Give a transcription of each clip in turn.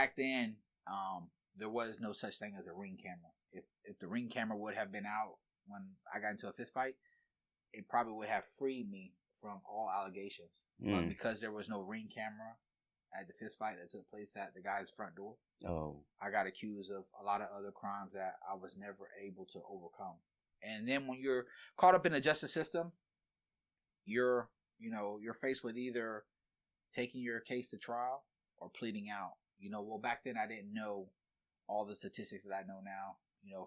back then, there was no such thing as a ring camera. If the ring camera would have been out when I got into a fist fight, it probably would have freed me from all allegations. But because there was no ring camera at the fist fight that took place at the guy's front door, I got accused of a lot of other crimes that I was never able to overcome. And then when you're caught up in the justice system, you're faced with either taking your case to trial or pleading out. Well, back then I didn't know all the statistics that I know now,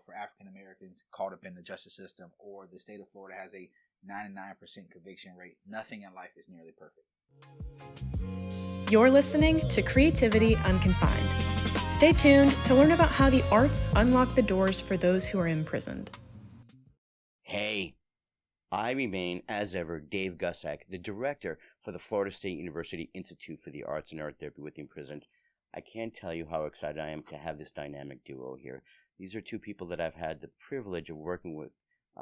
for African Americans caught up in the justice system, or the state of Florida has a 99% conviction rate. Nothing in life is nearly perfect. You're listening to Creativity Unconfined. Stay tuned to learn about how the arts unlock the doors for those who are imprisoned. Hey, I remain, as ever, Dave Gussack, the director for the Florida State University Institute for the Arts and Art Therapy with the Imprisoned. I can't tell you how excited I am to have this dynamic duo here. These are two people that I've had the privilege of working with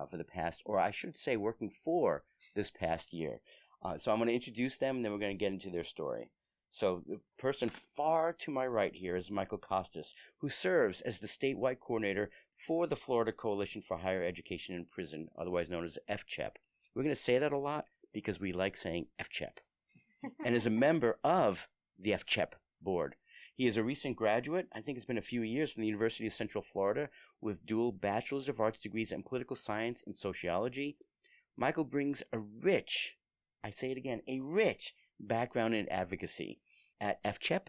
for the past, or I should say working for this past year. So I'm going to introduce them, and then we're going to get into their story. So the person far to my right here is Michael Kostis, who serves as the statewide coordinator for the Florida Coalition for Higher Education in Prison, otherwise known as FCHEP. We're going to say that a lot because we like saying FCHEP, and is a member of the FCHEP board. He is a recent graduate, I think it's been a few years, from the University of Central Florida with dual Bachelor's of Arts degrees in Political Science and Sociology. Michael brings a rich background in advocacy. At FCHEP,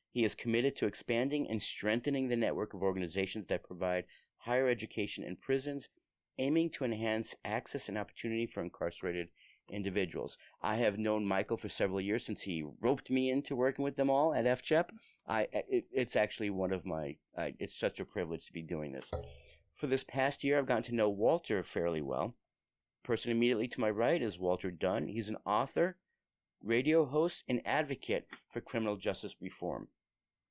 he is committed to expanding and strengthening the network of organizations that provide higher education in prisons, aiming to enhance access and opportunity for incarcerated individuals. I have known Michael for several years, since he roped me into working with them all at FCHEP. It's actually one of my, it's such a privilege to be doing this. For this past year, I've gotten to know Walter fairly well. The person immediately to my right is Walter Dunn. He's an author, radio host, and advocate for criminal justice reform.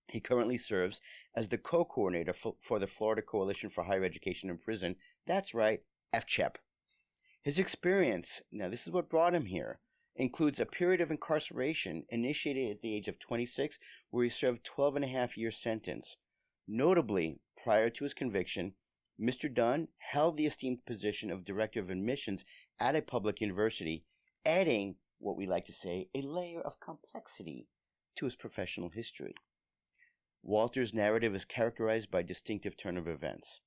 He currently serves as the co-coordinator for the Florida Coalition for Higher Education in Prison. That's right, FCHEP. His experience, now this is what brought him here, includes a period of incarceration initiated at the age of 26, where he served 12.5-year sentence. Notably, prior to his conviction, Mr. Dunn held the esteemed position of Director of Admissions at a public university, adding, what we like to say, a layer of complexity to his professional history. Walter's narrative is characterized by a distinctive turn of events.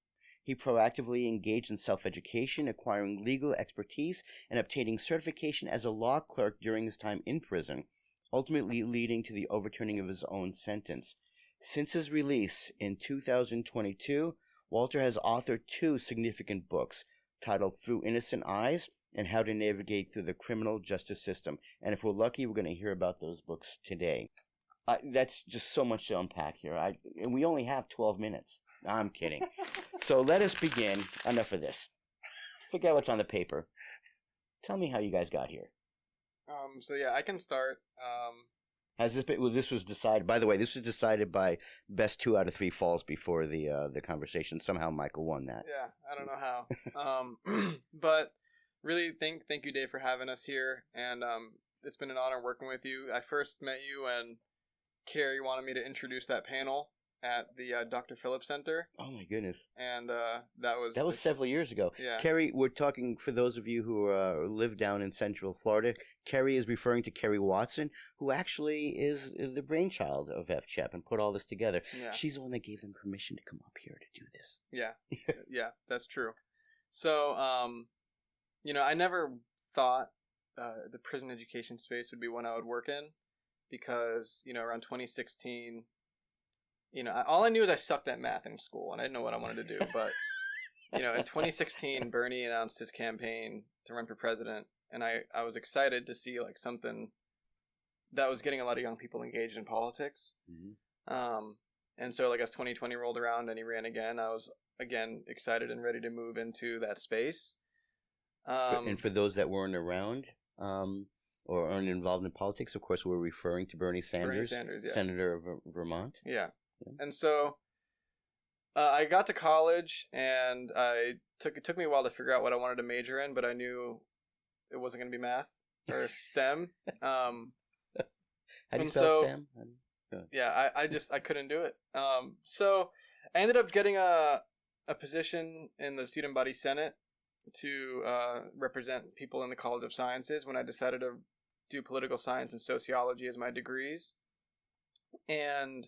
He proactively engaged in self-education, acquiring legal expertise, and obtaining certification as a law clerk during his time in prison, ultimately leading to the overturning of his own sentence. Since his release in 2022, Walter has authored 2 significant books titled Through Innocent Eyes and How to Navigate Through the Criminal Justice System. And if we're lucky, we're going to hear about those books today. That's just so much to unpack here. And we only have 12 minutes. No, I'm kidding. So let us begin. Enough of this. Forget what's on the paper. Tell me how you guys got here. So yeah, I can start. Has this been? Well, this was decided. By the way, this was decided by best 2 out of 3 falls before the conversation. Somehow Michael won that. Yeah, I don't know how. But really, thank you, Dave, for having us here. And it's been an honor working with you. I first met you when Carrie wanted me to introduce that panel at the Dr. Phillips Center. Oh my goodness! And that was several years ago. Yeah. Carrie, we're talking, for those of you who live down in Central Florida, Carrie is referring to Carrie Watson, who actually is the brainchild of FCHEP and put all this together. Yeah. She's the one that gave them permission to come up here to do this. Yeah, yeah, that's true. So, I never thought the prison education space would be one I would work in, because, around 2016, all I knew is I sucked at math in school, and I didn't know what I wanted to do. But, in 2016, Bernie announced his campaign to run for president, and I was excited to see, something that was getting a lot of young people engaged in politics. Mm-hmm. And so, as 2020 rolled around and he ran again, I was, again, excited and ready to move into that space. And for those that weren't around, or aren't involved in politics, of course, we're referring to Bernie Sanders, yeah. Senator of Vermont. Yeah. And so I got to college, and it took me a while to figure out what I wanted to major in, but I knew it wasn't going to be math or STEM. How do you spell STEM? Yeah, I couldn't do it. So I ended up getting a position in the student body senate to represent people in the College of Sciences when I decided to do political science and sociology as my degrees. And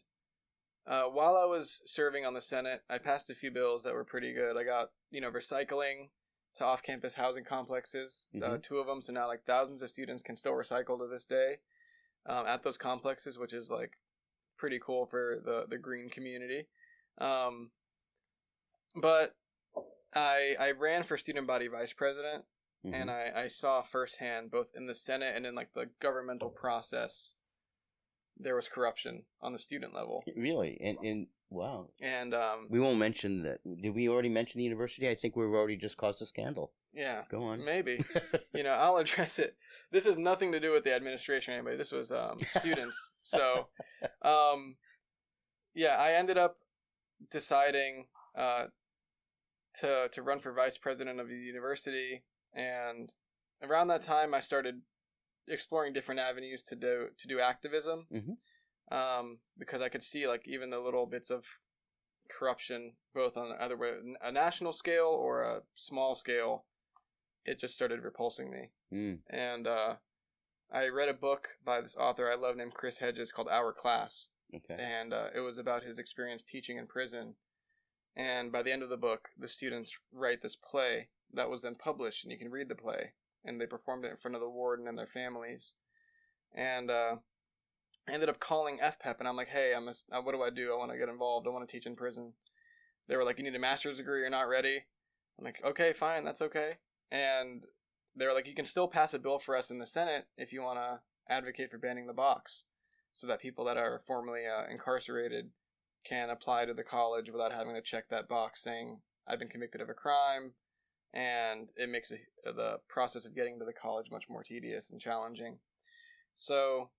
while I was serving on the Senate, I passed a few bills that were pretty good. I got, recycling to off-campus housing complexes, 2 of them. So now like thousands of students can still recycle to this day at those complexes, which is like pretty cool for the green community. But I ran for student body vice president, and I saw firsthand, both in the Senate and in like the governmental process, there was corruption on the student level. Really? And wow. And we won't mention that. Did we already mention the university? I think we've already just caused a scandal. Yeah. Go on. Maybe. I'll address it. This has nothing to do with the administration or anybody. This was students. So, yeah, I ended up deciding to run for vice president of the university, and around that time I started exploring different avenues to do activism, because I could see like even the little bits of corruption, both on either a national scale or a small scale. It just started repulsing me. And I read a book by this author I love named Chris Hedges called Our Class. Okay. And it was about his experience teaching in prison. And by the end of the book, the students write this play that was then published, and you can read the play. And they performed it in front of the warden and their families. And I ended up calling FPEP, and I'm like, hey, what do I do? I want to get involved. I want to teach in prison. They were like, you need a master's degree. You're not ready. I'm like, okay, fine. That's okay. And they were like, you can still pass a bill for us in the Senate if you want to advocate for banning the box, so that people that are formerly incarcerated can apply to the college without having to check that box saying, I've been convicted of a crime. And it makes the process of getting to the college much more tedious and challenging. So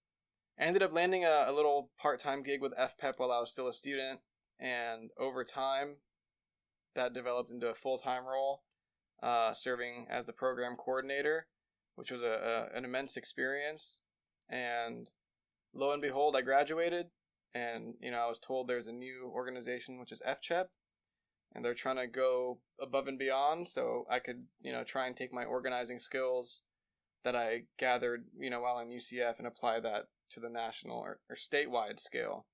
I ended up landing a little part-time gig with FPEP while I was still a student. And over time, that developed into a full-time role, serving as the program coordinator, which was an immense experience. And lo and behold, I graduated. And, I was told there's a new organization, which is FCHEP. And they're trying to go above and beyond, so I could, try and take my organizing skills that I gathered, while in UCF and apply that to the national or statewide scale.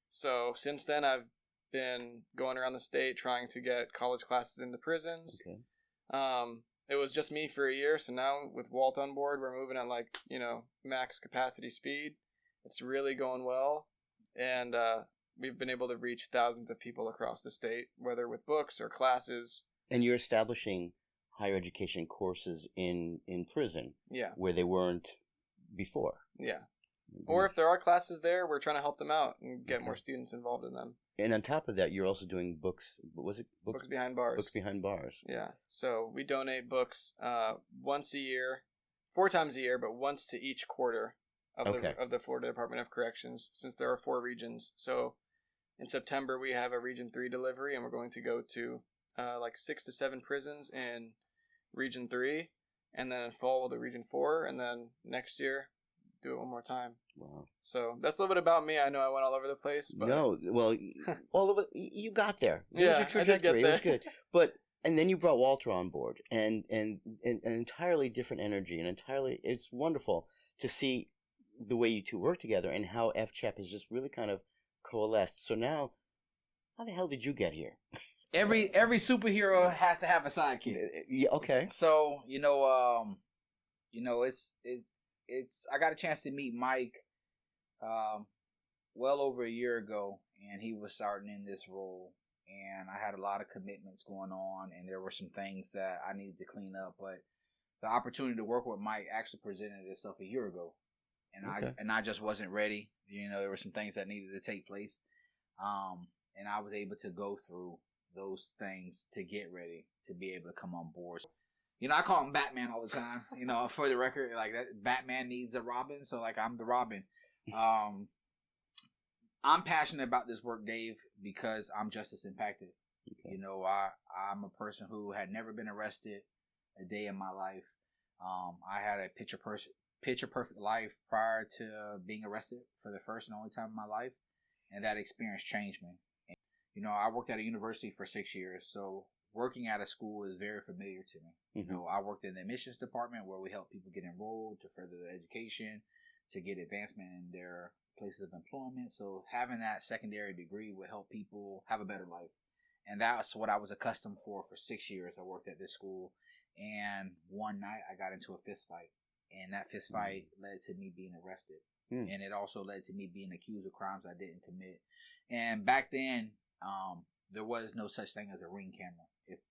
So since then, I've been going around the state trying to get college classes into prisons. Okay. It was just me for a year, so now with Walt on board, we're moving at max capacity speed. It's really going well, and we've been able to reach thousands of people across the state, whether with books or classes. And you're establishing higher education courses in prison, yeah, where they weren't before. Yeah. Or if there are classes there, we're trying to help them out and get more students involved in them. And on top of that, you're also doing books. Was it Books Behind Bars? Books Behind Bars. Yeah. So we donate books once a year, 4 times a year, but once to each quarter of the Florida Department of Corrections, since there are 4 regions. So in September, we have a Region 3 delivery, and we're going to go to 6 to 7 prisons in Region 3, and then in fall we'll do Region 4, and then next year do it one more time. Wow. So that's a little bit about me. I know I went all over the place. But... No, well, all of it, you got there. It was your trajectory. It was good. And then you brought Walter on board, and an entirely different energy, it's wonderful to see the way you two work together and how FCHEP has just really kind of coalesced. So now, how the hell did you get here? Every superhero has to have a sidekick. Yeah, okay. So it's I got a chance to meet Mike well over a year ago, and he was starting in this role, and I had a lot of commitments going on, and there were some things that I needed to clean up, but the opportunity to work with Mike actually presented itself a year ago, and I just wasn't ready. There were some things that needed to take place, and I was able to go through those things to get ready to be able to come on board. I call him Batman all the time. For the record, that Batman needs a Robin, so I'm the Robin. I'm passionate about this work, Dave, because I'm justice impacted. Okay. I'm a person who had never been arrested a day in my life. I had a picture perfect life prior to being arrested for the first and only time in my life, and that experience changed me. And, I worked at a university for 6 years, so working at a school is very familiar to me. Mm-hmm. I worked in the admissions department where we help people get enrolled to further their education, to get advancement in their places of employment. So having that secondary degree would help people have a better life. And that's what I was accustomed for 6 years. I worked at this school, and one night I got into a fist fight, and that fist fight led to me being arrested. And it also led to me being accused of crimes I didn't commit. And back then, there was no such thing as a ring camera.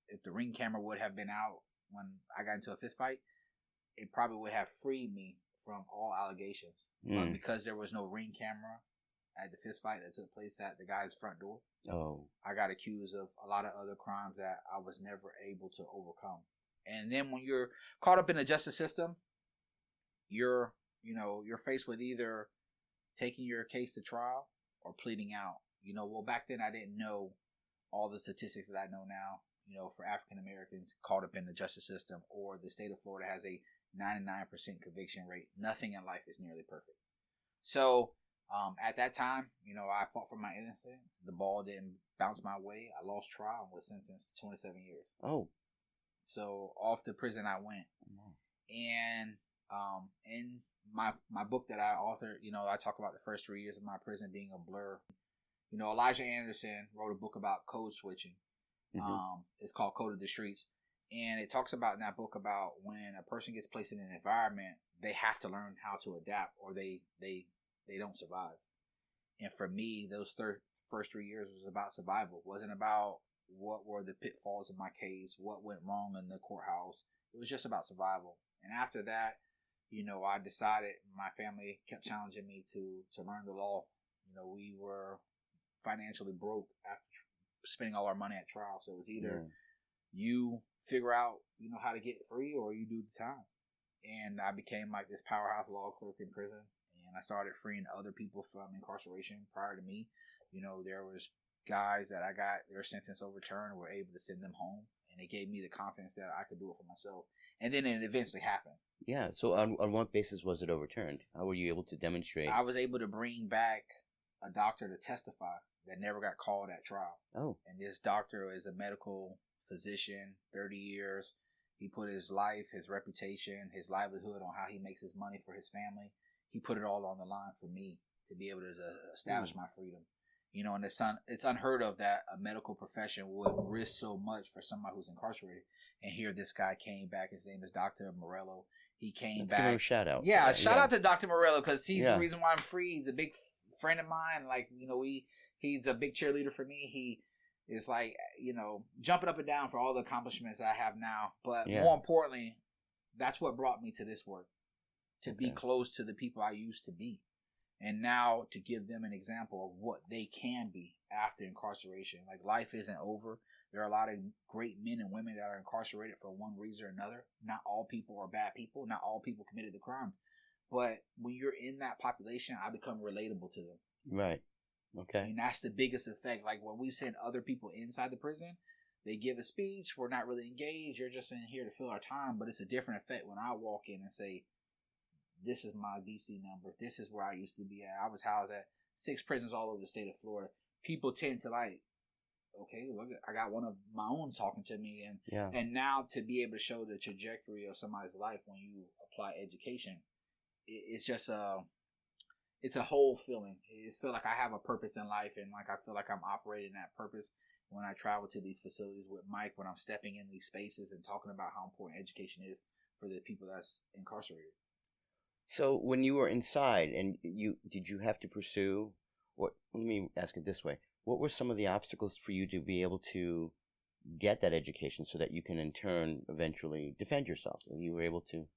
If the ring camera would have been out when I got into a fist fight, it probably would have freed me from all allegations. But because there was no ring camera at the fist fight that took place at the guy's front door, I got accused of a lot of other crimes that I was never able to overcome. And then when you're caught up in the justice system, you're faced with either taking your case to trial or pleading out. Well, back then I didn't know all the statistics that I know now, for African Americans caught up in the justice system, or the state of Florida has a 99% conviction rate. Nothing in life is nearly perfect. So, at that time, I fought for my innocence. The ball didn't bounce my way. I lost trial and was sentenced to 27 years. Oh. So, off to prison I went. And, in my book that I authored, I talk about the first 3 years of my prison being a blur. Elijah Anderson wrote a book about code switching. It's called Code of the Streets. And it talks about in that book about when a person gets placed in an environment, they have to learn how to adapt, or they don't survive. And for me, those first 3 years was about survival. It wasn't about what were the pitfalls of my case, what went wrong in the courthouse. It was just about survival. And after that, I decided, my family kept challenging me to learn the law. We were financially broke after spending all our money at trial. So it was either you figure out, how to get free, or you do the time. And I became like this powerhouse law clerk in prison. And I started freeing other people from incarceration prior to me. There was guys that I got their sentence overturned and were able to send them home. And it gave me the confidence that I could do it for myself. And then it eventually happened. Yeah. So on what basis was it overturned? How were you able to demonstrate? I was able to bring back a doctor to testify that never got called at trial. Oh. And this doctor is a medical physician, 30 years. He put his life, his reputation, his livelihood on how he makes his money for his family. He put it all on the line for me to be able to establish my freedom. And it's unheard of that a medical profession would risk so much for somebody who's incarcerated. And here this guy came back. His name is Dr. Morello. He came back. Give him a shout out. Yeah, shout out to Dr. Morello, because he's the reason why I'm free. He's a big friend of mine. Like, he's a big cheerleader for me. He is like, jumping up and down for all the accomplishments I have now. But more importantly, that's what brought me to this work. To be close to the people I used to be. And now to give them an example of what they can be after incarceration. Like, life isn't over. There are a lot of great men and women that are incarcerated for one reason or another. Not all people are bad people. Not all people committed the crimes. But when you're in that population, I become relatable to them. Right. Okay. And that's the biggest effect. Like, when we send other people inside the prison, they give a speech. We're not really engaged. You're just in here to fill our time. But it's a different effect when I walk in and say, this is my DC number. This is where I used to be at. I was housed at 6 prisons all over the state of Florida. People tend to like, okay, look, I got one of my own talking to me. And now to be able to show the trajectory of somebody's life when you apply education, it's just it's a whole feeling. It's feel like I have a purpose in life, and like I feel like I'm operating that purpose when I travel to these facilities with Mike, when I'm stepping in these spaces and talking about how important education is for the people that's incarcerated. So when you were inside, and did you have to pursue what? Let me ask it this way: what were some of the obstacles for you to be able to get that education, so that you can in turn eventually defend yourself? And you were able to.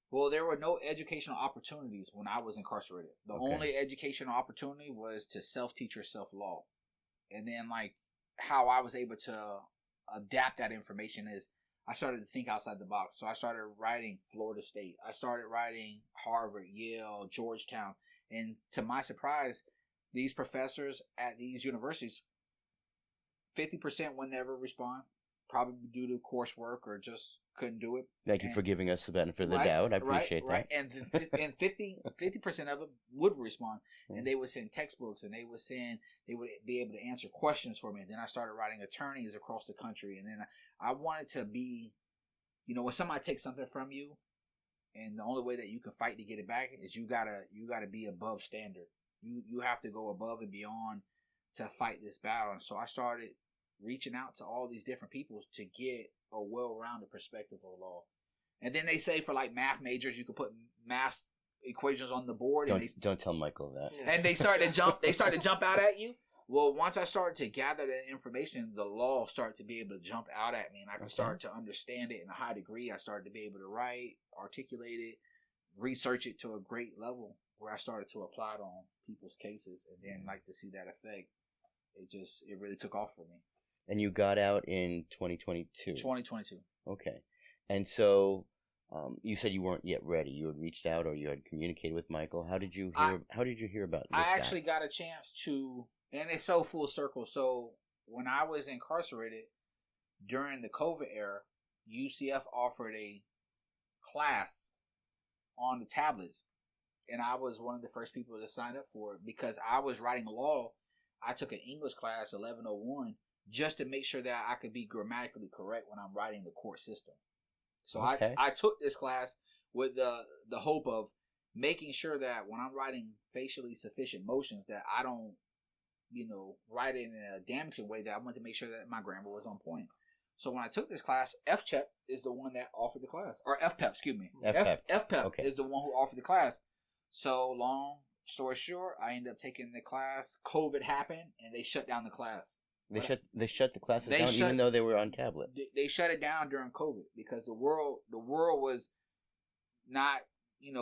Well, there were no educational opportunities when I was incarcerated. The only educational opportunity was to self-teach yourself law, and then like how I was able to adapt that information is, I started to think outside the box. So I started writing Florida State. I started writing Harvard, Yale, Georgetown. And to my surprise, these professors at these universities, 50% would never respond. probably due to coursework or just couldn't do it. Thank you for giving us the benefit of the doubt. I appreciate that. Right. And 50% of it would respond, and they would send textbooks, and they would be able to answer questions for me. And then I started writing attorneys across the country, and then I wanted to be, when somebody takes something from you, and the only way that you can fight to get it back is you gotta be above standard. You have to go above and beyond to fight this battle. And so I started reaching out to all these different people to get a well-rounded perspective of law. And then they say for like math majors, you can put math equations on the board. Don't tell Michael that. And they start to jump out at you. Well, once I started to gather that information, the law started to be able to jump out at me, and I could start to understand it in a high degree. I started to be able to write, articulate it, research it to a great level where I started to apply it on people's cases, and then to see that effect. It really took off for me. And you got out in 2022? 2022. Okay. And so you said you weren't yet ready. You had reached out or you had communicated with Michael. How did you hear about this? I actually got a chance to, and it's so full circle. So when I was incarcerated during the COVID era, UCF offered a class on the tablets. And I was one of the first people to sign up for it because I was writing law. I took an English class, 1101, just to make sure that I could be grammatically correct when I'm writing the court system. So I took this class with the hope of making sure that when I'm writing facially sufficient motions that I don't, write it in a damaging way, that I wanted to make sure that my grammar was on point. So when I took this class, FCHEP is the one that offered the class. Or FPEP, excuse me. FPEP is the one who offered the class. So long story short, I ended up taking the class. COVID happened, and they shut down the class. They shut the classes down even though they were on tablet. They shut it down during COVID because the world was not,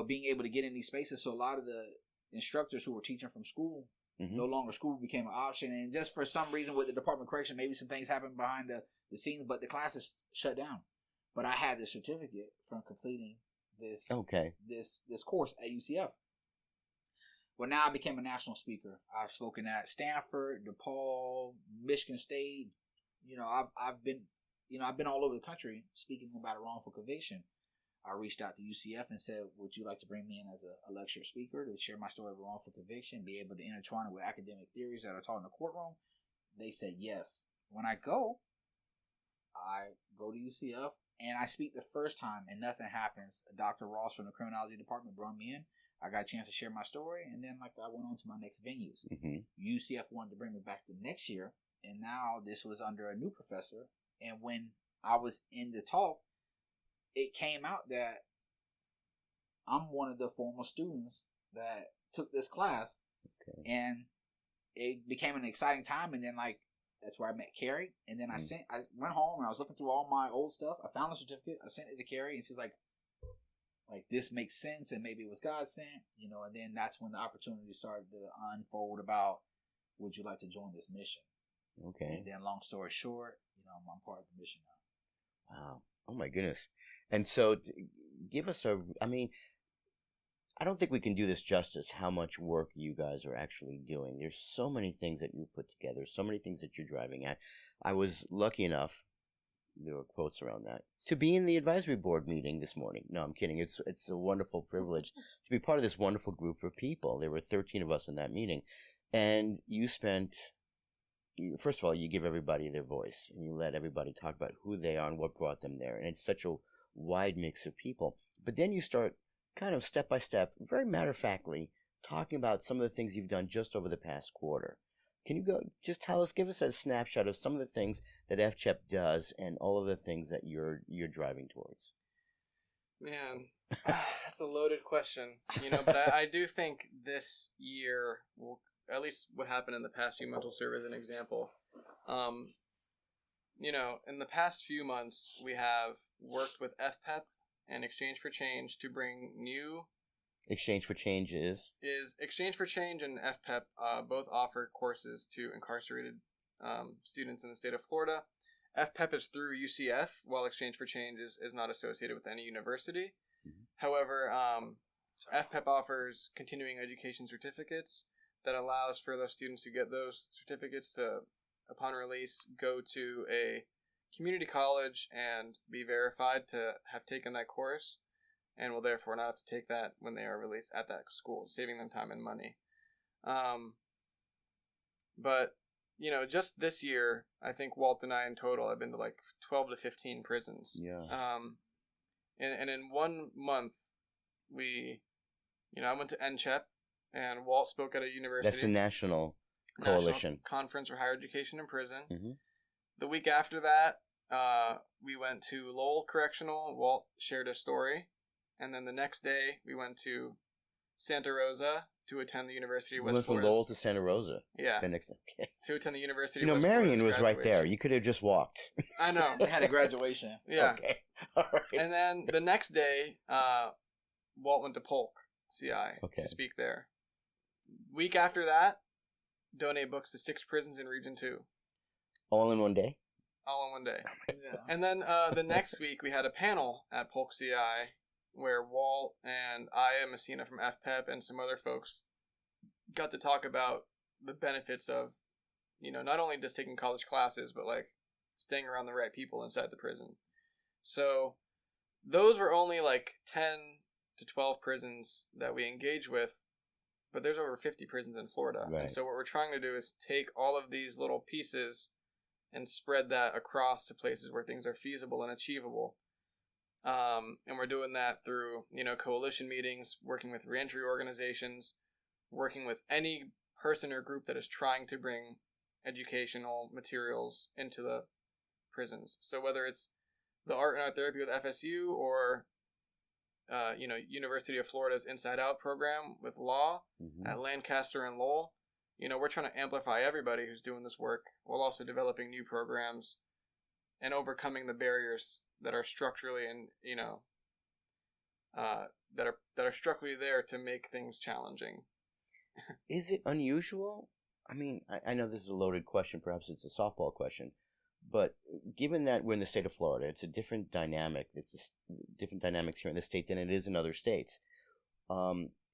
being able to get in these spaces. So a lot of the instructors who were teaching from school, no longer school became an option. And just for some reason with the Department of Correction, maybe some things happened behind the scenes, but the classes shut down. But I had the certificate from completing this course at UCF. Well, now I became a national speaker. I've spoken at Stanford, DePaul, Michigan State. I've been all over the country speaking about a wrongful conviction. I reached out to UCF and said, would you like to bring me in as a lecture speaker to share my story of a wrongful conviction, be able to intertwine it with academic theories that are taught in the courtroom? They said yes. When I go to UCF and I speak the first time and nothing happens. Dr. Ross from the criminology department brought me in. I got a chance to share my story, and then I went on to my next venues. UCF wanted to bring me back the next year, and now this was under a new professor. And when I was in the talk, it came out that I'm one of the former students that took this class, and it became an exciting time. And then that's where I met Carrie, and then I went home and I was looking through all my old stuff. I found the certificate. I sent it to Carrie, and she's like this makes sense, and maybe it was God sent, and then that's when the opportunity started to unfold about, would you like to join this mission? Okay. And then long story short, I'm part of the mission now. Wow. Oh my goodness. And so give us I don't think we can do this justice, how much work you guys are actually doing. There's so many things that you put together, so many things that you're driving at. I was lucky enough, there were quotes around that, to be in the advisory board meeting this morning. No, I'm kidding. It's a wonderful privilege to be part of this wonderful group of people. There were 13 of us in that meeting. And you first of all, you give everybody their voice, and you let everybody talk about who they are and what brought them there. And it's such a wide mix of people. But then you start kind of step by step, very matter-of-factly, talking about some of the things you've done just over the past quarter. Can you give us a snapshot of some of the things that FCHEP does and all of the things that you're driving towards? Man, that's a loaded question, but I do think this year, at least what happened in the past few months will serve as an example. In the past few months, we have worked with FPEP and Exchange for Change to bring new... Exchange for Change is Exchange for Change and FPEP both offer courses to incarcerated students in the state of Florida. FPEP is through UCF, while Exchange for Change is not associated with any university. However, FPEP offers continuing education certificates that allows for those students who get those certificates to, upon release, go to a community college and be verified to have taken that course, and will therefore not have to take that when they are released at that school, saving them time and money. But, you know, just this year, I think Walt and I in total have been to like 12 to 15 prisons. Yeah. And in 1 month, I went to NCHEP, and Walt spoke at a university. That's the national coalition. Conference for Higher Education in Prison. Mm-hmm. The week after that, we went to Lowell Correctional. Walt shared a story. And then the next day, we went to Santa Rosa to attend the University of West Florida. We went from Lowell to Santa Rosa. Yeah. Okay. To attend the University of West Florida. Marion was right there. You could have just walked. I know. They had a graduation. Yeah. Okay. All right. And then the next day, Walt went to Polk CI to speak there. Week after that, donate books to 6 prisons in Region 2. All in one day? All in one day. Yeah. And then the next week, we had a panel at Polk CI where Walt and Aya Messina from FPEP and some other folks got to talk about the benefits of, not only just taking college classes, but like staying around the right people inside the prison. So those were only like 10 to 12 prisons that we engage with, but there's over 50 prisons in Florida. Right. And so what we're trying to do is take all of these little pieces and spread that across to places where things are feasible and achievable. And we're doing that through, coalition meetings, working with reentry organizations, working with any person or group that is trying to bring educational materials into the prisons. So whether it's the art and art therapy with FSU or, University of Florida's Inside Out program with law at Lancaster and Lowell, we're trying to amplify everybody who's doing this work while also developing new programs and overcoming the barriers that are structurally and that are structurally there to make things challenging. Is it unusual? I mean, I know this is a loaded question. Perhaps it's a softball question. But given that we're in the state of Florida, it's a different dynamic. It's different dynamics here in the state than it is in other states.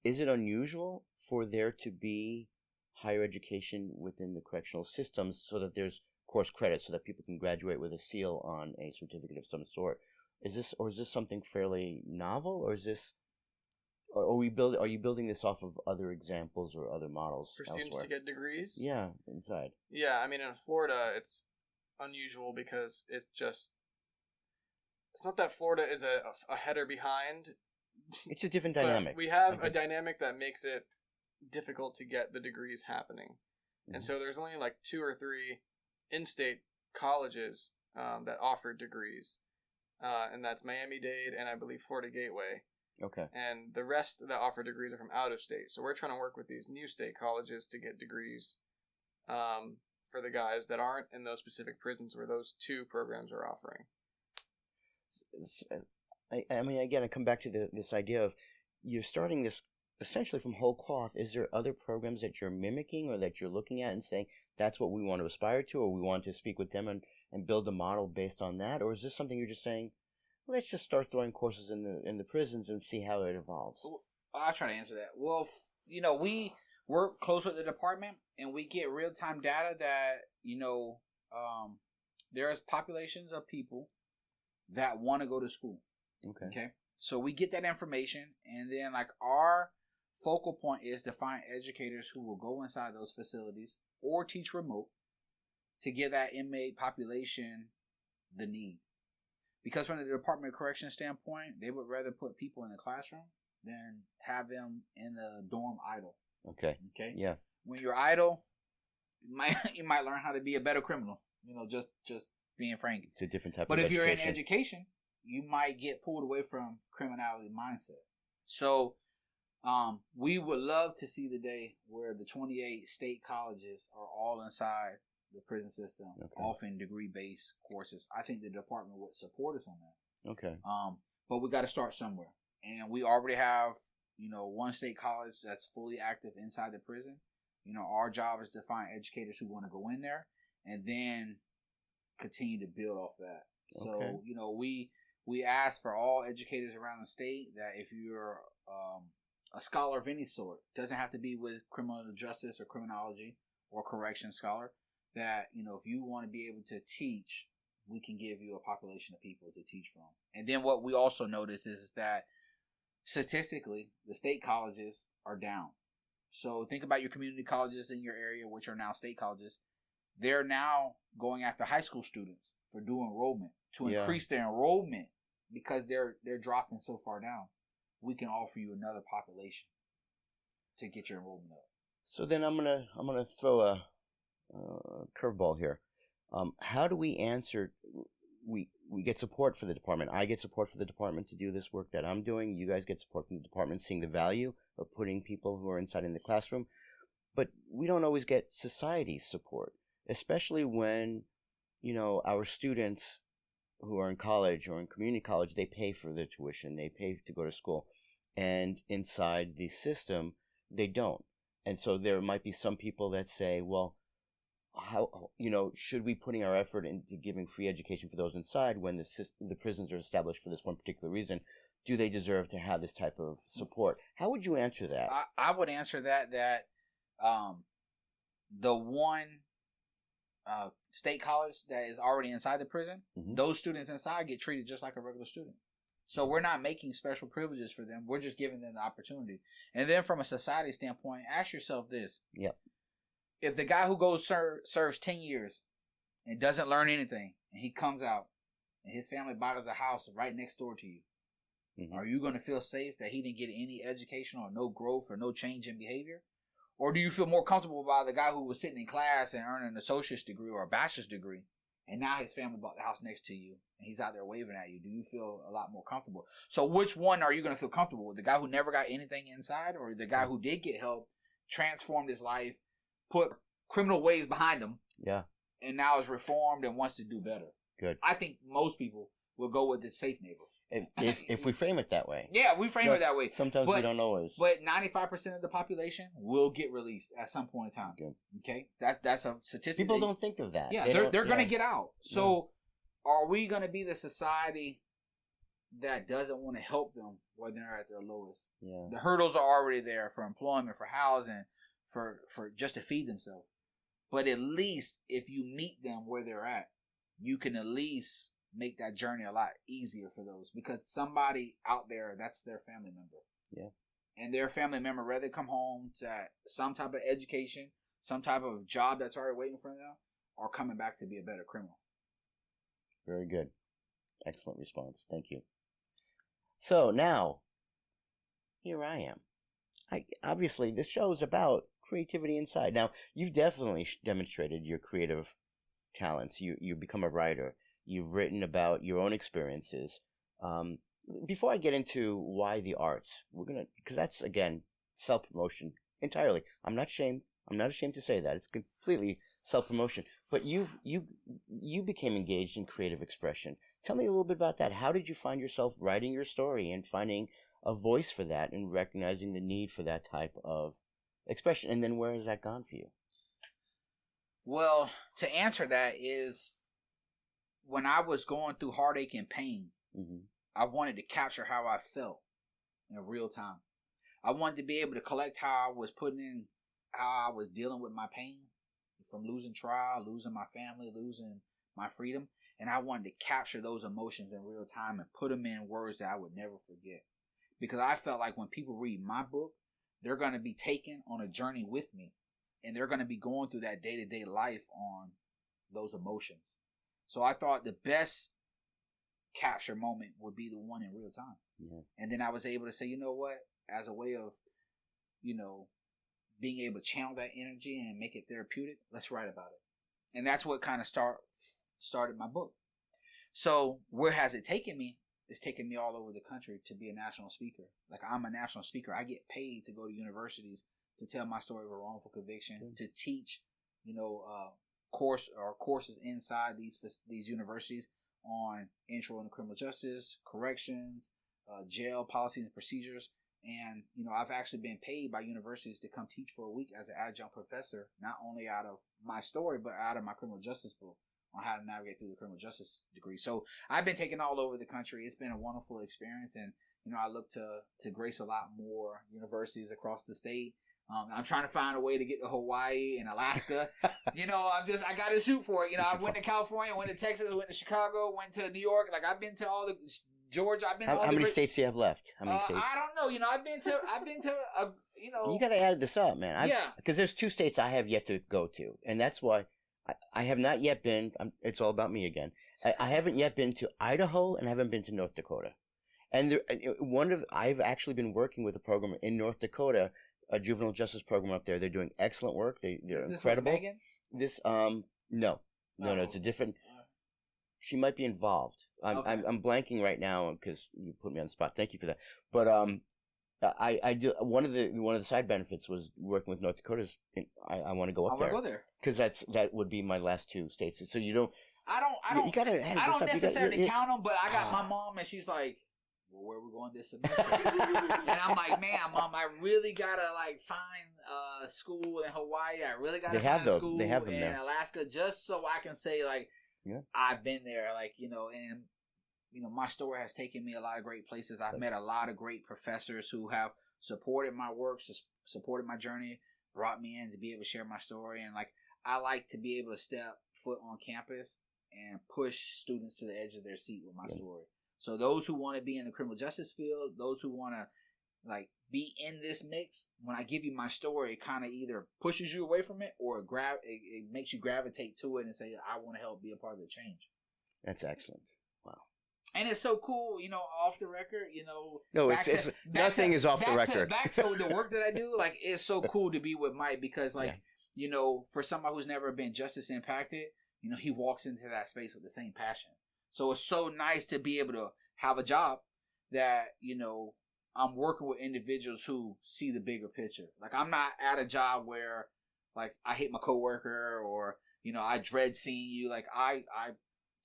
Is it unusual for there to be higher education within the correctional systems so that there's course credit so that people can graduate with a seal on a certificate of some sort? Is this something fairly novel, or is this, are you building this off of other examples or other models for elsewhere? Students to get degrees? Yeah, inside. Yeah, I mean, in Florida, it's unusual because it's not that Florida is a header behind. It's a different dynamic. We have a dynamic that makes it difficult to get the degrees happening. And so there's only like 2 or 3 in-state colleges that offer degrees. And that's Miami-Dade and I believe Florida Gateway. Okay. And the rest that offer degrees are from out of state. So we're trying to work with these new state colleges to get degrees for the guys that aren't in those specific prisons where those 2 programs are offering. I mean, again, I come back to this idea of you're starting this essentially from whole cloth. Is there other programs that you're mimicking or that you're looking at and saying that's what we want to aspire to, or we want to speak with them and build a model based on that? Or is this something you're just saying, let's just start throwing courses in the prisons and see how it evolves? I'll try to answer that. Well, we work close with the department and we get real-time data that, there's populations of people that want to go to school. Okay. So we get that information, and then our focal point is to find educators who will go inside those facilities or teach remote to give that inmate population the need. Because from the Department of Corrections standpoint, they would rather put people in the classroom than have them in the dorm idle. Okay. Yeah. When you're idle, you might learn how to be a better criminal. Just being frank. It's a different type but of if education. you're in education, you might get pulled away from criminality mindset. So we would love to see the day where the 28 state colleges are all inside the prison system, offering degree-based courses. I think the department would support us on that. Okay. But we got to start somewhere. And we already have, one state college that's fully active inside the prison. Our job is to find educators who want to go in there and then continue to build off that. So, we ask for all educators around the state that if you're a scholar of any sort, doesn't have to be with criminal justice or criminology or correction scholar, that, if you want to be able to teach we can give you a population of people to teach from. And then what we also notice is that statistically, the state colleges are down. So think about your community colleges in your area, which are now state colleges. They're now going after high school students for dual enrollment to increase their enrollment because they're dropping so far down. We can offer you another population to get your enrollment up. So then I'm gonna throw a curveball here. How do we answer? We get support for the department. I get support for the department to do this work that I'm doing. You guys get support from the department, seeing the value of putting people who are inside in the classroom. But we don't always get society's support, especially when, our students who are in college or in community college, they pay for their tuition, they pay to go to school. And inside the system, they don't. And so there might be some people that say, well, how, should we putting our effort into giving free education for those inside when the prisons are established for this one particular reason? Do they deserve to have this type of support? How would you answer that? I would answer that the one state college that is already inside the prison, those students inside get treated just like a regular student. So we're not making special privileges for them. We're just giving them the opportunity. And then from a society standpoint, ask yourself this. Yep. If the guy who goes serves 10 years and doesn't learn anything, and he comes out and his family buys a house right next door to you, are you going to feel safe that he didn't get any education or no growth or no change in behavior? Or do you feel more comfortable about the guy who was sitting in class and earning an associate's degree or a bachelor's degree, and now his family bought the house next to you and he's out there waving at you? Do you feel a lot more comfortable? So which one are you going to feel comfortable with? The guy who never got anything inside, or the guy who did get help, transformed his life, put criminal ways behind him, and now is reformed and wants to do better? Good. I think most people will go with the safe neighbor. If we frame it that way. Yeah, we frame it that way. Sometimes we don't always. But 95% of the population will get released at some point in time. Good. Okay? That's a statistic. People don't think of that. Yeah, they're going to get out. So are we going to be the society that doesn't want to help them when they're at their lowest? Yeah. The hurdles are already there for employment, for housing, for just to feed themselves. But at least if you meet them where they're at, you can at least make that journey a lot easier for those, because somebody out there, that's their family member. Yeah. And their family member, rather come home to some type of education, some type of job that's already waiting for them, or coming back to be a better criminal. Very good. Excellent response. Thank you. So now, here I am. Obviously, this show is about creativity inside. Now, you've definitely demonstrated your creative talents. You become a writer. You've written about your own experiences. Before I get into why the arts, because that's, again, self-promotion entirely. I'm not ashamed to say that. It's completely self-promotion. But you became engaged in creative expression. Tell me a little bit about that. How did you find yourself writing your story and finding a voice for that and recognizing the need for that type of expression? And then where has that gone for you? Well, to answer that is, when I was going through heartache and pain, I wanted to capture how I felt in real time. I wanted to be able to collect how I was dealing with my pain from losing trial, losing my family, losing my freedom. And I wanted to capture those emotions in real time and put them in words that I would never forget. Because I felt like when people read my book, they're going to be taken on a journey with me. And they're going to be going through that day-to-day life on those emotions. So I thought the best capture moment would be the one in real time. Yeah. And then I was able to say, you know what, as a way of, being able to channel that energy and make it therapeutic, let's write about it. And that's what kind of started my book. So where has it taken me? It's taken me all over the country to be a national speaker. Like, I'm a national speaker. I get paid to go to universities to tell my story of a wrongful conviction, to teach, courses inside these universities on intro into criminal justice, corrections, jail policies and procedures. And, I've actually been paid by universities to come teach for a week as an adjunct professor, not only out of my story, but out of my criminal justice book on how to navigate through the criminal justice degree. So I've been taken all over the country. It's been a wonderful experience. And, I look to grace a lot more universities across the state, I'm trying to find a way to get to Hawaii and Alaska. I got to shoot for it. I went to California, went to Texas, went to Chicago, went to New York. Like, I've been to all the Georgia. I've been. How many states do you have left? How many states? I don't know. I've been to. You got to add this up, man. Yeah. Because there's 2 states I have yet to go to, and that's why I have not yet been. It's all about me again. I haven't yet been to Idaho, and I haven't been to North Dakota. And I've actually been working with a program in North Dakota, a juvenile justice program up there. They're doing excellent work. They're incredible. Megan? This no, it's a different. She might be involved. I'm blanking right now because you put me on the spot. Thank you for that. But I do one of the side benefits was working with North Dakota. I want to go up there. I want to go there because that would be my last 2 states. So you don't. I don't. You gotta. I don't necessarily count them, but I got my mom, and she's like, "Well, where are we going this semester?" And I'm like, "Man, Mom, I really gotta find school in Hawaii. I really gotta find school in Alaska, just so I can say I've been there. And my story has taken me a lot of great places. I've met a lot of great professors who have supported my work, supported my journey, brought me in to be able to share my story, and I like to be able to step foot on campus and push students to the edge of their seat with my story. So those who want to be in the criminal justice field, those who want to be in this mix, when I give you my story, it kind of either pushes you away from it or it makes you gravitate to it and say, I want to help be a part of the change. That's excellent. Wow. And it's so cool, off the record, No, nothing is off the record. Back to the work that I do, it's so cool to be with Mike because, for somebody who's never been justice impacted, he walks into that space with the same passion. So it's so nice to be able to have a job that, I'm working with individuals who see the bigger picture. I'm not at a job where, I hate my coworker or, I dread seeing you. I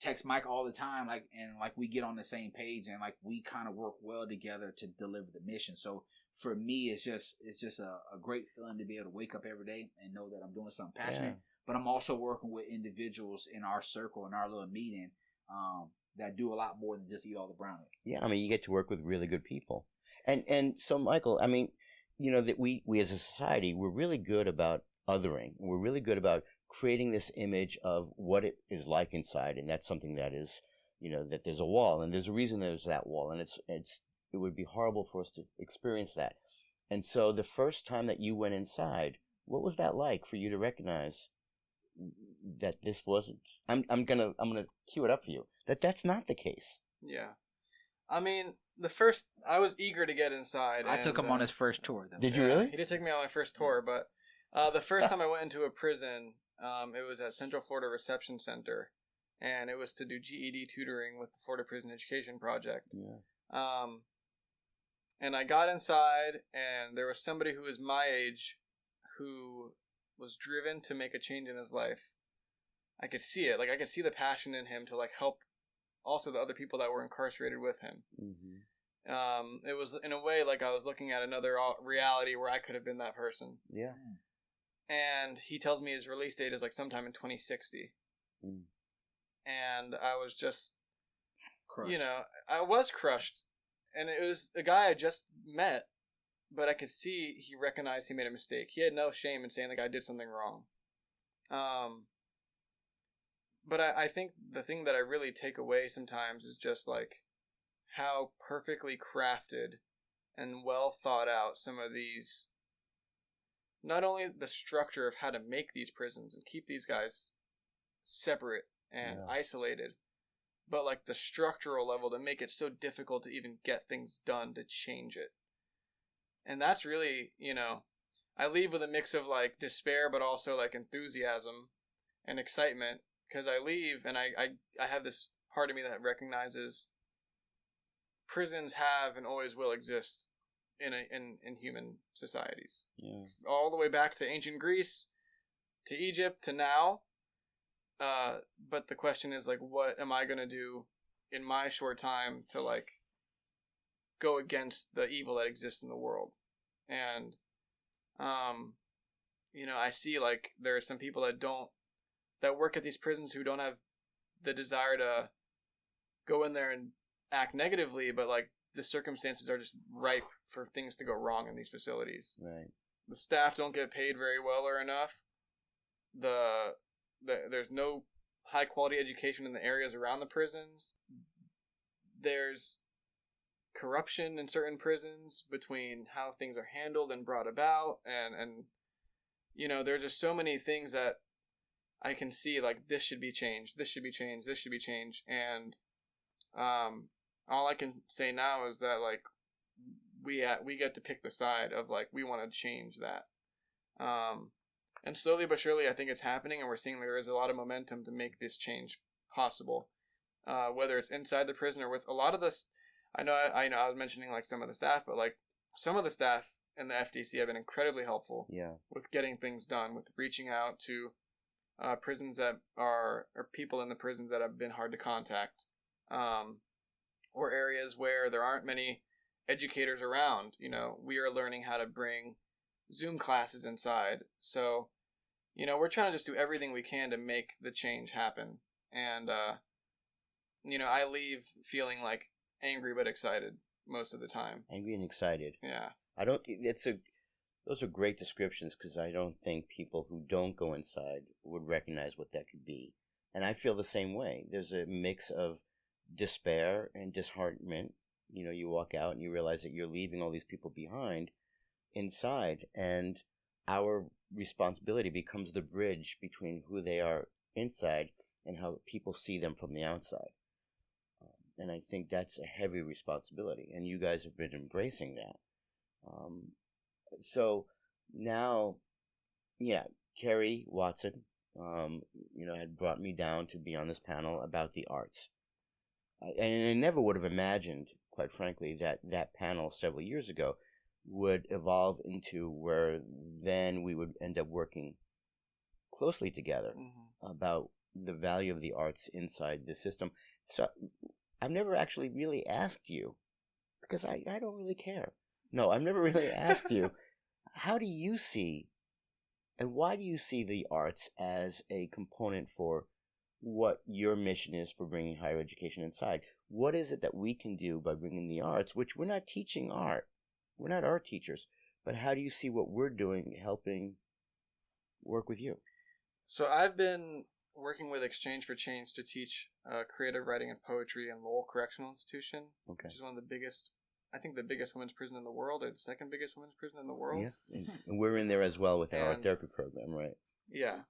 text Mike all the time, and we get on the same page and we kind of work well together to deliver the mission. So for me, it's just a great feeling to be able to wake up every day and know that I'm doing something passionate. Yeah. But I'm also working with individuals in our circle, in our little meeting, that do a lot more than just eat all the brownies. Yeah, you get to work with really good people. And so, Michael, that we as a society, we're really good about othering. We're really good about creating this image of what it is like inside, and that's something that is, that there's a wall, and there's a reason there's that wall, and it would be horrible for us to experience that. And so the first time that you went inside, what was that like for you to recognize that this wasn't? I'm gonna cue it up for you. That's not the case. Yeah, I was eager to get inside. I took him on his first tour. Did you really? He did take me on my first tour, but the first time I went into a prison, it was at Central Florida Reception Center, and it was to do GED tutoring with the Florida Prison Education Project. Yeah. And I got inside, and there was somebody who was my age who was driven to make a change in his life. I could see it. I could see the passion in him to help also the other people that were incarcerated with him. Mm-hmm. It was in a way I was looking at another reality where I could have been that person. Yeah. And he tells me his release date is sometime in 2060. Mm. And I was just crushed. I was crushed. And it was a guy I just met, but I could see he recognized he made a mistake. He had no shame in saying I did something wrong. But I think the thing that I really take away sometimes is just how perfectly crafted and well thought out some of these, not only the structure of how to make these prisons and keep these guys separate and isolated, but the structural level to make it so difficult to even get things done to change it. And that's really, I leave with a mix of despair, but also enthusiasm and excitement, because I leave and I have this part of me that recognizes prisons have and always will exist in human societies. Yeah. All the way back to ancient Greece, to Egypt, to now. But the question is what am I going to do in my short time to go against the evil that exists in the world? And I see there are some people that work at these prisons who don't have the desire to go in there and act negatively, but the circumstances are just ripe for things to go wrong in these facilities. Right. the staff don't get paid very well or enough. There's no high quality education in the areas around the prisons. There's corruption in certain prisons between how things are handled and brought about, and there are just so many things that I can see, like, this should be changed, this should be changed, this should be changed, and all I can say now is that, like, we get to pick the side of, like, we want to change that. And slowly but surely, I think it's happening, and we're seeing there is a lot of momentum to make this change possible. Whether it's inside the prison or with a lot of this, I know I was mentioning, like, some of the staff, but, like, some of the staff in the FDC have been incredibly helpful. Yeah. With getting things done, with reaching out to prisons that or people in the prisons that have been hard to contact, or areas where there aren't many educators around. We are learning how to bring Zoom classes inside. So, we're trying to just do everything we can to make the change happen. And, I leave feeling, like, angry but excited most of the time. Angry and excited. Yeah. Those are great descriptions, because I don't think people who don't go inside would recognize what that could be. And I feel the same way. There's a mix of despair and disheartenment. You walk out and you realize that you're leaving all these people behind inside, and our responsibility becomes the bridge between who they are inside and how people see them from the outside. And I think that's a heavy responsibility, and you guys have been embracing that. So now, Kerry Watson, had brought me down to be on this panel about the arts. And I never would have imagined, quite frankly, that panel several years ago would evolve into where then we would end up working closely together about the value of the arts inside the system. So I've never actually really asked you, because I don't really care. No, I've never really asked you, how do you see, and why do you see the arts as a component for what your mission is for bringing higher education inside? What is it that we can do by bringing the arts, which we're not teaching art? We're not art teachers. But how do you see what we're doing helping work with you? So I've been working with Exchange for Change to teach creative writing and poetry in Lowell Correctional Institution, which is one of the biggest, I think the biggest women's prison in the world, or the second biggest women's prison in the world. Yeah, and we're in there as well with our art therapy program, right? Yeah.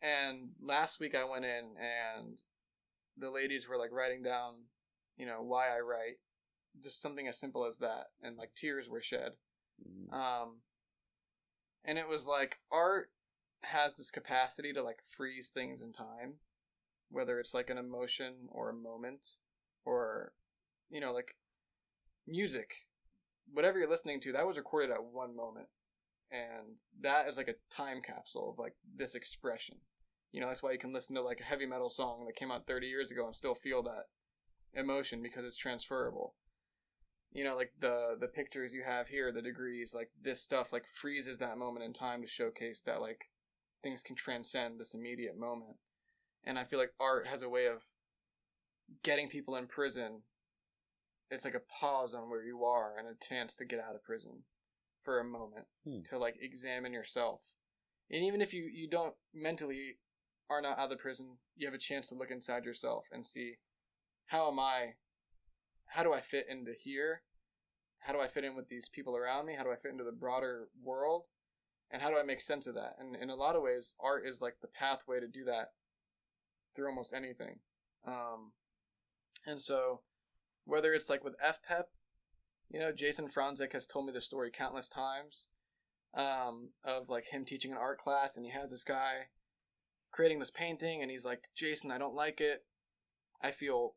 And last week I went in, and the ladies were, like, writing down, why I write, just something as simple as that, and, like, tears were shed. And it was like, art has this capacity to, like, freeze things in time, whether it's, like, an emotion or a moment, or, like, music, whatever you're listening to, that was recorded at one moment, and that is like a time capsule of, like, this expression. That's why you can listen to, like, a heavy metal song that came out 30 years ago and still feel that emotion, because it's transferable. Like the pictures you have here, the degrees, like, this stuff, like, freezes that moment in time to showcase that, like, things can transcend this immediate moment. And I feel like art has a way of getting people in prison. It's like a pause on where you are and a chance to get out of prison for a moment to, like, examine yourself. And even if you don't mentally are not out of the prison, you have a chance to look inside yourself and see, how do I fit into here? How do I fit in with these people around me? How do I fit into the broader world? And how do I make sense of that? And in a lot of ways, art is, like, the pathway to do that through almost anything. And so, whether it's, like, with FPEP, Jason Franzik has told me the story countless times, of, like, him teaching an art class, and he has this guy creating this painting, and he's like, Jason, I don't like it. I feel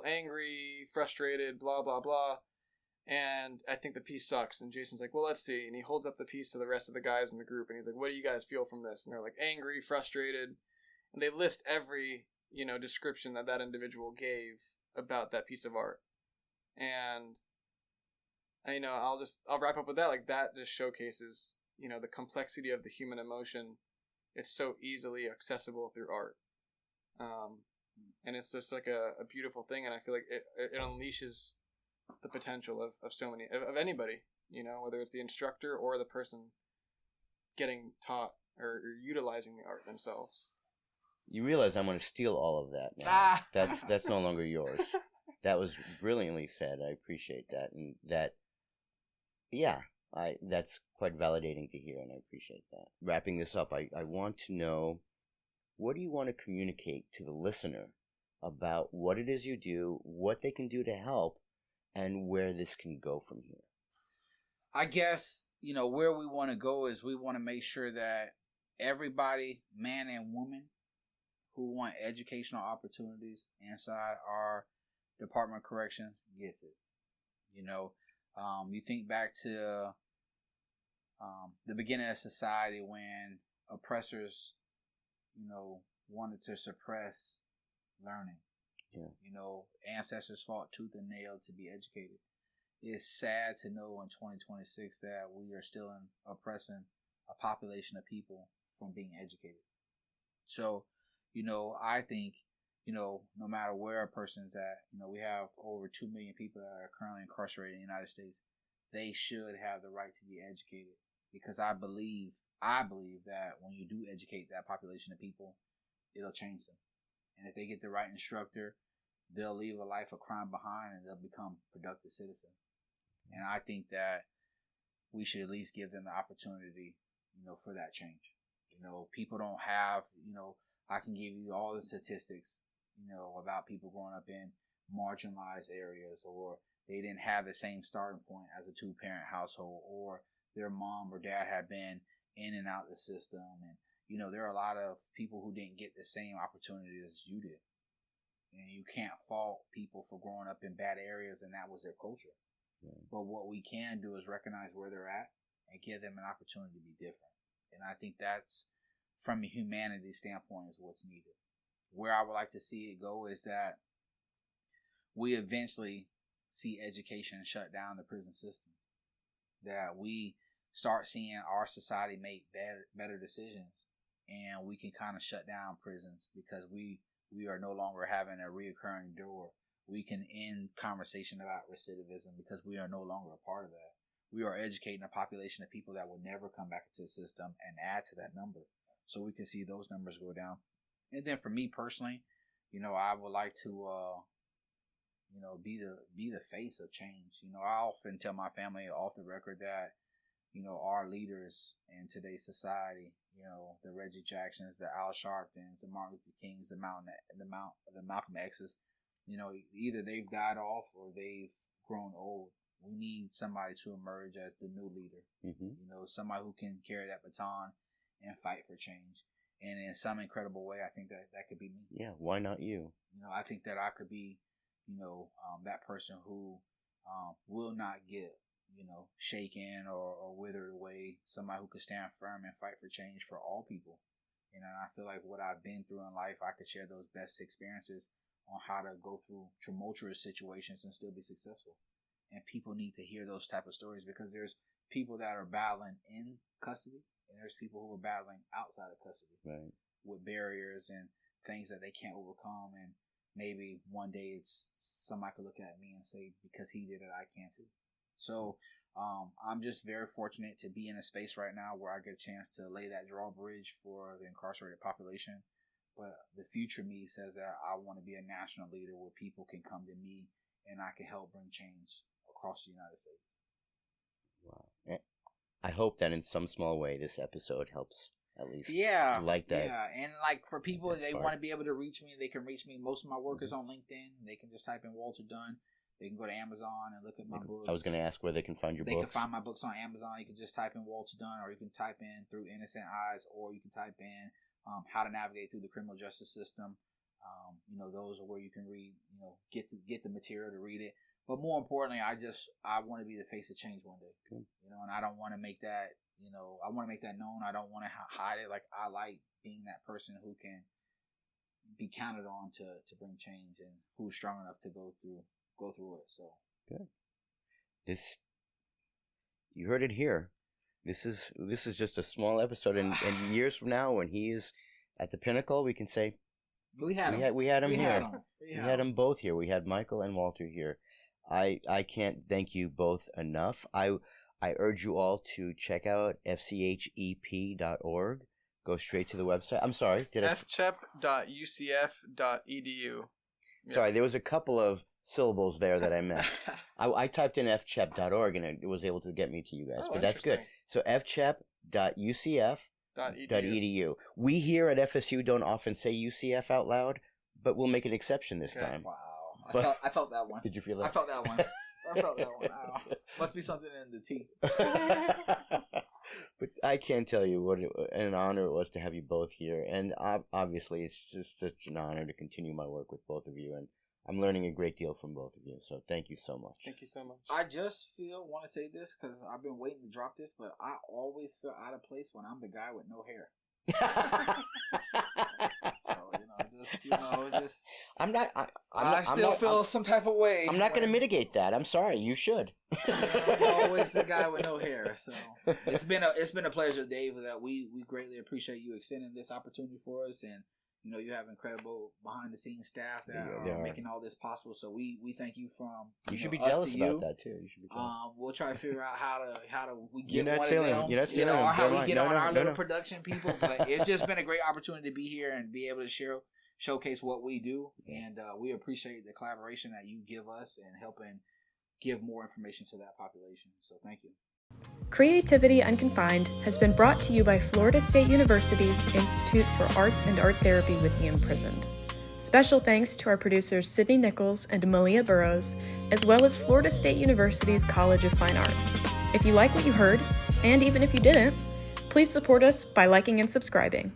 angry, frustrated, blah, blah, blah. And I think the piece sucks. And Jason's like, well, let's see. And he holds up the piece to the rest of the guys in the group, and he's like, what do you guys feel from this? And they're like, angry, frustrated. And they list every, description that individual gave about that piece of art. And, I'll wrap up with that. Like, that just showcases, the complexity of the human emotion. It's so easily accessible through art. And it's just, like, a beautiful thing. And I feel like it unleashes the potential of so many, of anybody, whether it's the instructor or the person getting taught or utilizing the art themselves. You realize I'm going to steal all of that now. That's no longer yours. That was brilliantly said. I appreciate that, and that's quite validating to hear, and I appreciate that. Wrapping this up, I want to know, what do you want to communicate to the listener about what it is you do, what they can do to help, and where this can go from here? I guess, where we want to go is we want to make sure that everybody, man and woman, who want educational opportunities inside our Department of Corrections gets it. You think back to the beginning of society when oppressors, wanted to suppress learning. Yeah. Ancestors fought tooth and nail to be educated. It's sad to know in 2026 that we are still oppressing a population of people from being educated. So, I think, no matter where a person's at, we have over 2 million people that are currently incarcerated in the United States. They should have the right to be educated, because I believe that when you do educate that population of people, it'll change them. And if they get the right instructor, they'll leave a life of crime behind and they'll become productive citizens. And I think that we should at least give them the opportunity, for that change. People don't have, I can give you all the statistics, about people growing up in marginalized areas, or they didn't have the same starting point as a 2-parent household, or their mom or dad had been in and out the system. And, there are a lot of people who didn't get the same opportunity as you did. And you can't fault people for growing up in bad areas and that was their culture. Yeah. But what we can do is recognize where they're at and give them an opportunity to be different. And I think that's, from a humanity standpoint, is what's needed. Where I would like to see it go is that we eventually see education shut down the prison systems. That we start seeing our society make better decisions, and we can kind of shut down prisons because we are no longer having a reoccurring door. We can end conversation about recidivism because we are no longer a part of that. We are educating a population of people that will never come back into the system and add to that number. So we can see those numbers go down. And then for me personally, I would like to, be the face of change. I often tell my family off the record that, our leaders in today's society, the Reggie Jacksons, the Al Sharptons, the Martin Luther Kings, the Malcolm X's, either they've died off or they've grown old. We need somebody to emerge as the new leader. Mm-hmm. Somebody who can carry that baton and fight for change. And in some incredible way, I think that could be me. Yeah, why not you? I think that I could be, that person who will not get, shaken or withered away. Somebody who could stand firm and fight for change for all people. And I feel like what I've been through in life, I could share those best experiences on how to go through tumultuous situations and still be successful. And people need to hear those type of stories, because there's people that are battling in custody, and there's people who are battling outside of custody, right, with barriers and things that they can't overcome. And maybe one day somebody could look at me and say, because he did it, I can too. So I'm just very fortunate to be in a space right now where I get a chance to lay that drawbridge for the incarcerated population. But the future me says that I want to be a national leader where people can come to me and I can help bring change across the United States. Wow. I hope that in some small way this episode helps at least. Yeah. Like that. Yeah. And like for people, if they want to be able to reach me, they can reach me. Most of my work is on LinkedIn. They can just type in Walter Dunn. They can go to Amazon and look at my books. I was going to ask where they can find your books. They can find my books on Amazon. You can just type in Walter Dunn, or you can type in Through Innocent Eyes, or you can type in How to Navigate Through the Criminal Justice System. Those are where you can read, get the material to read it. But more importantly, I want to be the face of change one day. Cool. And I don't want to make that, I want to make that known. I don't want to hide it. Like, I like being that person who can be counted on to bring change, and who's strong enough to go through it. So good. You heard it here. This is just a small episode, and years from now, when he is at the pinnacle, we can say we had him here. We had them both here. We had Michael and Walter here. I can't thank you both enough. I I urge you all to check out fchep.org. Go straight to the website. I'm sorry, did I? fchep.ucf.edu. Sorry, there was a couple of syllables there that I missed. I typed in fchep.org and it was able to get me to you guys, but that's good. So fchep.ucf.edu. We here at FSU don't often say UCF out loud, but we'll make an exception this time. Wow. But, I felt that one. Did you feel that? I felt that one. Ow. Must be something in the tea. But I can't tell you what an honor it was to have you both here. And obviously, it's just such an honor to continue my work with both of you. And I'm learning a great deal from both of you. So thank you so much. Thank you so much. I just want to say this because I've been waiting to drop this, but I always feel out of place when I'm the guy with no hair. So, just I'm not. I still feel some type of way. I'm not going to mitigate that. I'm sorry. You should. I'm always the guy with no hair. So it's been a pleasure, Dave. That we greatly appreciate you extending this opportunity for us, and you have incredible behind the scenes staff that are making all this possible. So we thank you from. You should be jealous about that too. You should be jealous. We'll try to figure out how to we get one of them. You're not stealing them. Or how we get on our little production people. But it's just been a great opportunity to be here and be able to showcase what we do, and we appreciate the collaboration that you give us and helping give more information to that population. So thank you. Creativity Unconfined has been brought to you by Florida State University's Institute for Arts and Art Therapy with the Imprisoned. Special thanks to our producers Sydney Nichols and Malia Burrows, as well as Florida State University's College of Fine Arts. If you like what you heard, and even if you didn't, please support us by liking and subscribing.